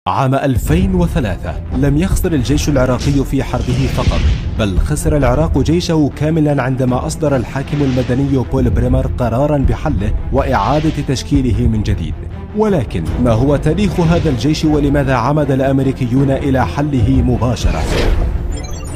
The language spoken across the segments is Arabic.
عام 2003 لم يخسر الجيش العراقي في حربه فقط، بل خسر العراق جيشه كاملا عندما أصدر الحاكم المدني بول بريمر قرارا بحله وإعادة تشكيله من جديد. ولكن ما هو تاريخ هذا الجيش ولماذا عمد الأمريكيون إلى حله مباشرة؟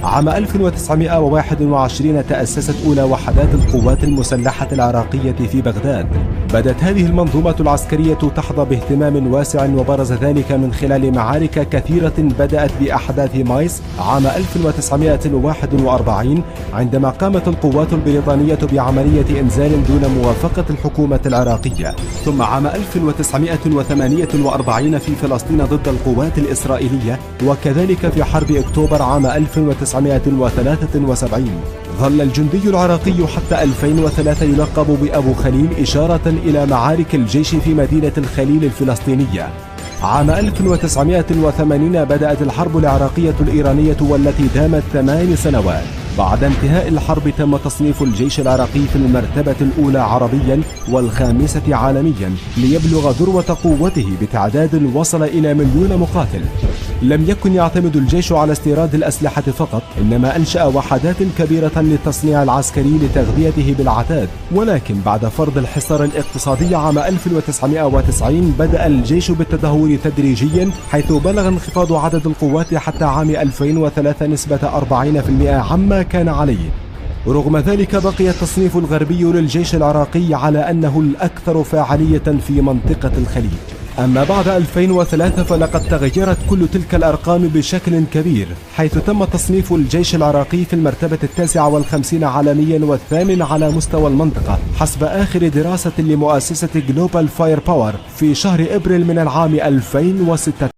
عام 1921 تأسست أولى وحدات القوات المسلحة العراقية في بغداد. بدت هذه المنظومة العسكرية تحظى باهتمام واسع، وبرز ذلك من خلال معارك كثيرة بدأت بأحداث مايس عام 1941 عندما قامت القوات البريطانية بعملية إنزال دون موافقة الحكومة العراقية، ثم عام 1948 في فلسطين ضد القوات الإسرائيلية، وكذلك في حرب أكتوبر عام 1973. ظل الجندي العراقي حتى 2003 يلقب بأبو خليل إشارة إلى معارك الجيش في مدينة الخليل الفلسطينية. عام 1980 بدأت الحرب العراقية الإيرانية والتي دامت 8 سنوات. بعد انتهاء الحرب تم تصنيف الجيش العراقي في المرتبة الأولى عربيا والخامسة عالميا، ليبلغ ذروة قوته بتعداد وصل إلى 1,000,000 مقاتل. لم يكن يعتمد الجيش على استيراد الأسلحة فقط، إنما أنشأ وحدات كبيرة للتصنيع العسكري لتغذيته بالعتاد. ولكن بعد فرض الحصار الاقتصادي عام 1990 بدأ الجيش بالتدهور تدريجيا، حيث بلغ انخفاض عدد القوات حتى عام 2003 نسبة 40% عما كان عليه. رغم ذلك بقي التصنيف الغربي للجيش العراقي على أنه الأكثر فاعلية في منطقة الخليج. أما بعد 2003 فلقد تغيرت كل تلك الأرقام بشكل كبير، حيث تم تصنيف الجيش العراقي في المرتبة 59 عالميا و8 على مستوى المنطقة، حسب آخر دراسة لمؤسسة جلوبال فاير باور في شهر أبريل من العام 2006.